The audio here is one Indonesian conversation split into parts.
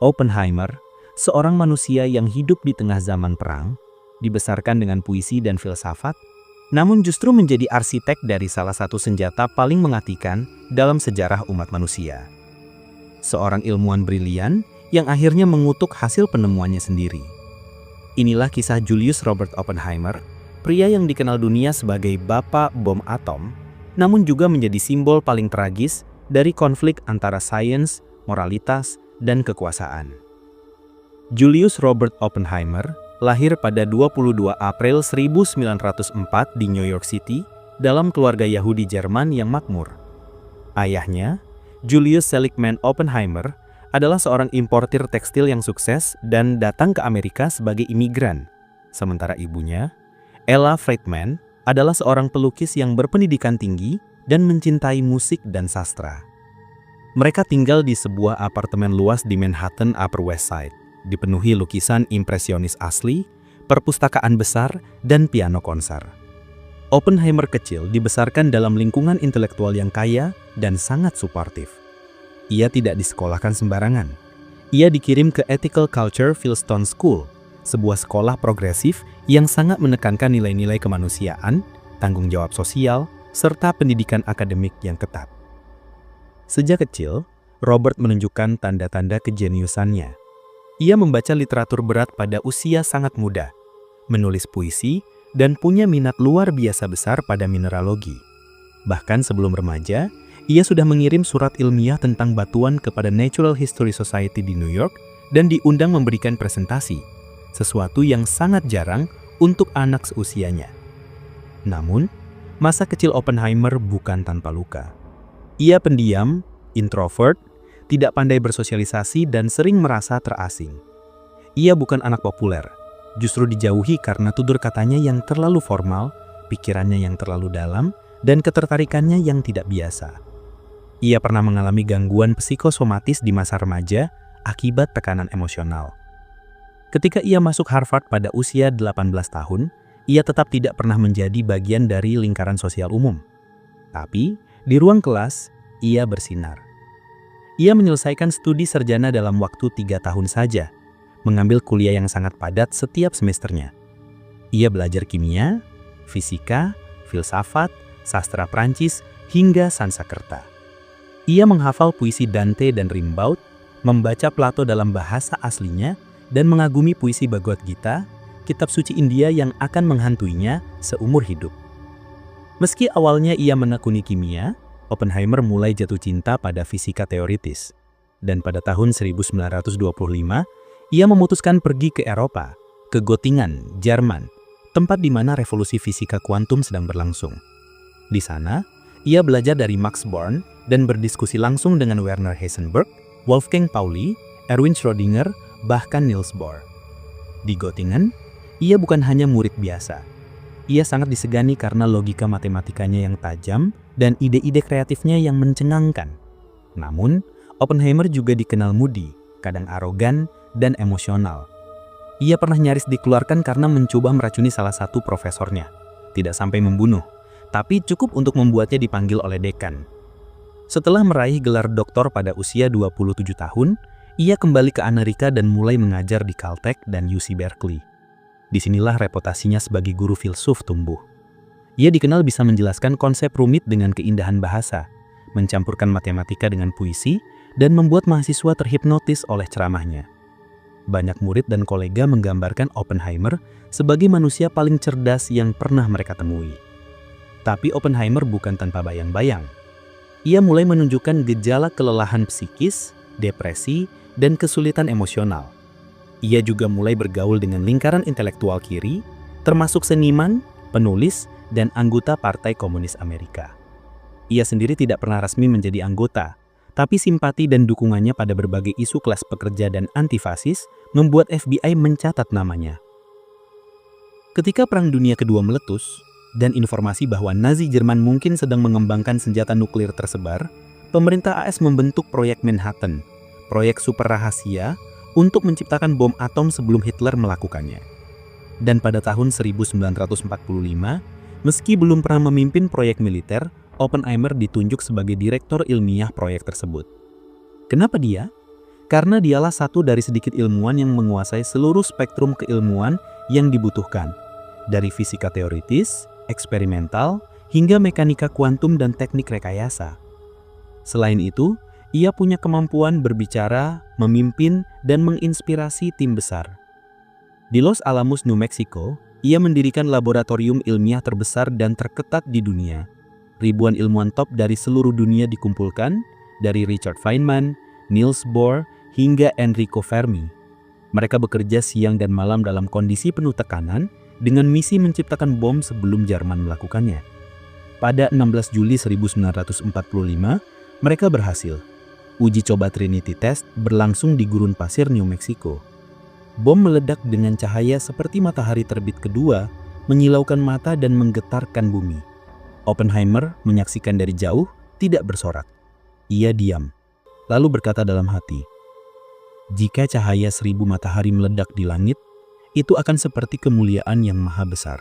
Oppenheimer, seorang manusia yang hidup di tengah zaman perang, dibesarkan dengan puisi dan filsafat, namun justru menjadi arsitek dari salah satu senjata paling mematikan dalam sejarah umat manusia. Seorang ilmuwan brilian yang akhirnya mengutuk hasil penemuannya sendiri. Inilah kisah Julius Robert Oppenheimer, pria yang dikenal dunia sebagai bapak bom atom, namun juga menjadi simbol paling tragis dari konflik antara sains, moralitas, dan kekuasaan. Julius Robert Oppenheimer lahir pada 22 April 1904 di New York City dalam keluarga Yahudi Jerman yang makmur. Ayahnya, Julius Seligman Oppenheimer, adalah seorang importir tekstil yang sukses dan datang ke Amerika sebagai imigran. Sementara ibunya, Ella Friedman, adalah seorang pelukis yang berpendidikan tinggi dan mencintai musik dan sastra. Mereka tinggal di sebuah apartemen luas di Manhattan Upper West Side, dipenuhi lukisan impresionis asli, perpustakaan besar, dan piano konser. Oppenheimer kecil dibesarkan dalam lingkungan intelektual yang kaya dan sangat suportif. Ia tidak disekolahkan sembarangan. Ia dikirim ke Ethical Culture Fieldstone School, sebuah sekolah progresif yang sangat menekankan nilai-nilai kemanusiaan, tanggung jawab sosial, serta pendidikan akademik yang ketat. Sejak kecil, Robert menunjukkan tanda-tanda kejeniusannya. Ia membaca literatur berat pada usia sangat muda, menulis puisi, dan punya minat luar biasa besar pada mineralogi. Bahkan sebelum remaja, ia sudah mengirim surat ilmiah tentang batuan kepada Natural History Society di New York dan diundang memberikan presentasi, sesuatu yang sangat jarang untuk anak seusianya. Namun, masa kecil Oppenheimer bukan tanpa luka. Ia pendiam, introvert, tidak pandai bersosialisasi dan sering merasa terasing. Ia bukan anak populer, justru dijauhi karena tutur katanya yang terlalu formal, pikirannya yang terlalu dalam, dan ketertarikannya yang tidak biasa. Ia pernah mengalami gangguan psikosomatis di masa remaja akibat tekanan emosional. Ketika ia masuk Harvard pada usia 18 tahun, ia tetap tidak pernah menjadi bagian dari lingkaran sosial umum. Tapi, di ruang kelas, ia bersinar. Ia menyelesaikan studi sarjana dalam waktu 3 tahun saja, mengambil kuliah yang sangat padat setiap semesternya. Ia belajar kimia, fisika, filsafat, sastra Prancis, hingga Sanskerta. Ia menghafal puisi Dante dan Rimbaud, membaca Plato dalam bahasa aslinya, dan mengagumi puisi Bhagavad Gita, kitab suci India yang akan menghantuinya seumur hidup. Meski awalnya ia menekuni kimia, Oppenheimer mulai jatuh cinta pada fisika teoritis. Dan pada tahun 1925, ia memutuskan pergi ke Eropa, ke Göttingen, Jerman, tempat di mana revolusi fisika kuantum sedang berlangsung. Di sana, ia belajar dari Max Born dan berdiskusi langsung dengan Werner Heisenberg, Wolfgang Pauli, Erwin Schrödinger, bahkan Niels Bohr. Di Göttingen, ia bukan hanya murid biasa. Ia sangat disegani karena logika matematikanya yang tajam dan ide-ide kreatifnya yang mencengangkan. Namun, Oppenheimer juga dikenal moody, kadang arogan, dan emosional. Ia pernah nyaris dikeluarkan karena mencoba meracuni salah satu profesornya. Tidak sampai membunuh, tapi cukup untuk membuatnya dipanggil oleh dekan. Setelah meraih gelar doktor pada usia 27 tahun, ia kembali ke Amerika dan mulai mengajar di Caltech dan UC Berkeley. Disinilah reputasinya sebagai guru filsuf tumbuh. Ia dikenal bisa menjelaskan konsep rumit dengan keindahan bahasa, mencampurkan matematika dengan puisi, dan membuat mahasiswa terhipnotis oleh ceramahnya. Banyak murid dan kolega menggambarkan Oppenheimer sebagai manusia paling cerdas yang pernah mereka temui. Tapi Oppenheimer bukan tanpa bayang-bayang. Ia mulai menunjukkan gejala kelelahan psikis, depresi, dan kesulitan emosional. Ia juga mulai bergaul dengan lingkaran intelektual kiri, termasuk seniman, penulis, dan anggota Partai Komunis Amerika. Ia sendiri tidak pernah resmi menjadi anggota, tapi simpati dan dukungannya pada berbagai isu kelas pekerja dan antifasis membuat FBI mencatat namanya. Ketika Perang Dunia Kedua meletus, dan informasi bahwa Nazi Jerman mungkin sedang mengembangkan senjata nuklir tersebar, pemerintah AS membentuk proyek Manhattan, proyek super rahasia untuk menciptakan bom atom sebelum Hitler melakukannya. Dan pada tahun 1945, meski belum pernah memimpin proyek militer, Oppenheimer ditunjuk sebagai direktur ilmiah proyek tersebut. Kenapa dia? karena dialah satu dari sedikit ilmuwan yang menguasai seluruh spektrum keilmuan yang dibutuhkan, dari fisika teoritis, eksperimental, hingga mekanika kuantum dan teknik rekayasa. Selain itu, ia punya kemampuan berbicara, memimpin, dan menginspirasi tim besar. Di Los Alamos, New Mexico, ia mendirikan laboratorium ilmiah terbesar dan terketat di dunia. Ribuan ilmuwan top dari seluruh dunia dikumpulkan, dari Richard Feynman, Niels Bohr, hingga Enrico Fermi. Mereka bekerja siang dan malam dalam kondisi penuh tekanan dengan misi menciptakan bom sebelum Jerman melakukannya. Pada 16 Juli 1945, mereka berhasil. Uji coba Trinity Test berlangsung di gurun pasir New Mexico. Bom meledak dengan cahaya seperti matahari terbit kedua, menyilaukan mata dan menggetarkan bumi. Oppenheimer menyaksikan dari jauh, tidak bersorak. Ia diam, lalu berkata dalam hati, "Jika cahaya 1000 matahari meledak di langit, itu akan seperti kemuliaan yang maha besar.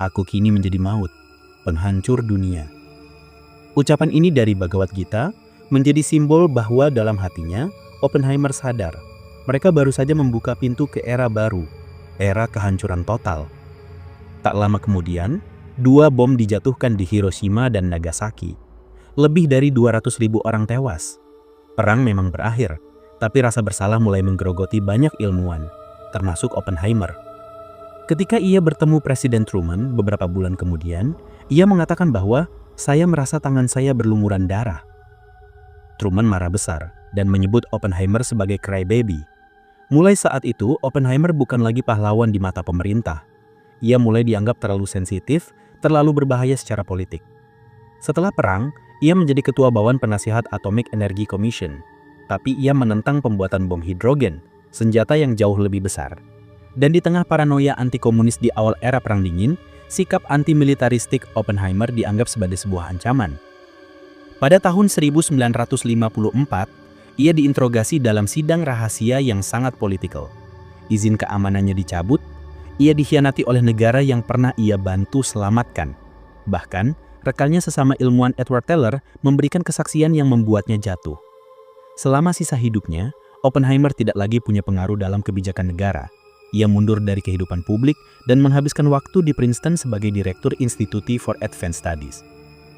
Aku kini menjadi maut, penghancur dunia." Ucapan ini dari Bhagavad Gita menjadi simbol bahwa dalam hatinya, Oppenheimer sadar, mereka baru saja membuka pintu ke era baru, era kehancuran total. Tak lama kemudian, 2 bom dijatuhkan di Hiroshima dan Nagasaki. Lebih dari 200.000 orang tewas. Perang memang berakhir, tapi rasa bersalah mulai menggerogoti banyak ilmuwan, termasuk Oppenheimer. Ketika ia bertemu Presiden Truman beberapa bulan kemudian, ia mengatakan bahwa "Saya merasa tangan saya berlumuran darah." Truman marah besar dan menyebut Oppenheimer sebagai crybaby. Mulai saat itu, Oppenheimer bukan lagi pahlawan di mata pemerintah. Ia mulai dianggap terlalu sensitif, terlalu berbahaya secara politik. Setelah perang, ia menjadi ketua Bawan Penasihat Atomic Energy Commission. Tapi ia menentang pembuatan bom hidrogen, senjata yang jauh lebih besar. Dan di tengah paranoia anti-komunis di awal era Perang Dingin, sikap anti-militaristik Oppenheimer dianggap sebagai sebuah ancaman. Pada tahun 1954, ia diinterogasi dalam sidang rahasia yang sangat politikal. Izin keamanannya dicabut, ia dikhianati oleh negara yang pernah ia bantu selamatkan. Bahkan, rekannya sesama ilmuwan Edward Teller memberikan kesaksian yang membuatnya jatuh. Selama sisa hidupnya, Oppenheimer tidak lagi punya pengaruh dalam kebijakan negara. Ia mundur dari kehidupan publik dan menghabiskan waktu di Princeton sebagai Direktur Institute for Advanced Studies.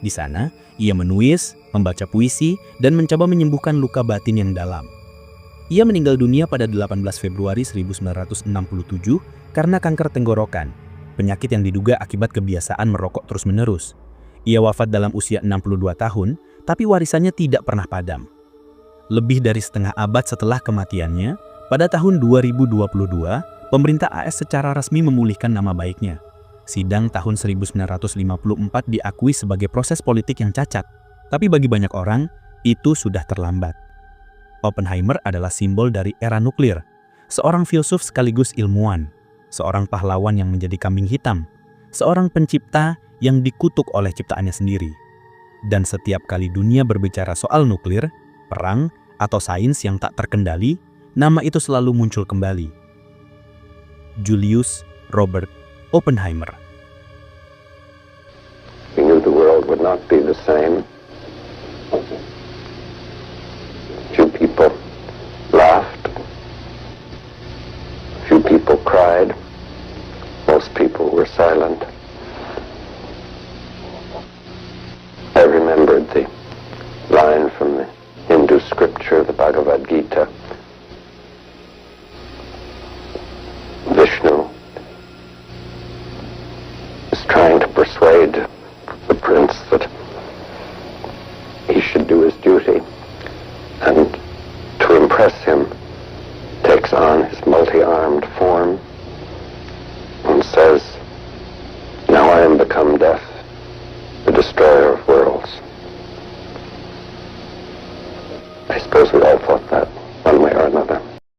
Di sana, ia menulis, membaca puisi, dan mencoba menyembuhkan luka batin yang dalam. Ia meninggal dunia pada 18 Februari 1967 karena kanker tenggorokan, penyakit yang diduga akibat kebiasaan merokok terus-menerus. Ia wafat dalam usia 62 tahun, tapi warisannya tidak pernah padam. Lebih dari setengah abad setelah kematiannya, pada tahun 2022, pemerintah AS secara resmi memulihkan nama baiknya. Sidang tahun 1954 diakui sebagai proses politik yang cacat, tapi bagi banyak orang, itu sudah terlambat. Oppenheimer adalah simbol dari era nuklir, seorang filsuf sekaligus ilmuwan, seorang pahlawan yang menjadi kambing hitam, seorang pencipta yang dikutuk oleh ciptaannya sendiri. Dan setiap kali dunia berbicara soal nuklir, perang, atau sains yang tak terkendali, nama itu selalu muncul kembali. Julius Robert Oppenheimer. He knew the world would not be the same. Few people laughed. Few people cried. Most people were silent. I remembered the line from the Hindu scripture, the Bhagavad Gita. Vishnu is trying to persuade the prince that he should do his duty, and to impress him takes on his multi-armed form and says, "Now I am become death, the destroyer of worlds." I suppose we all thought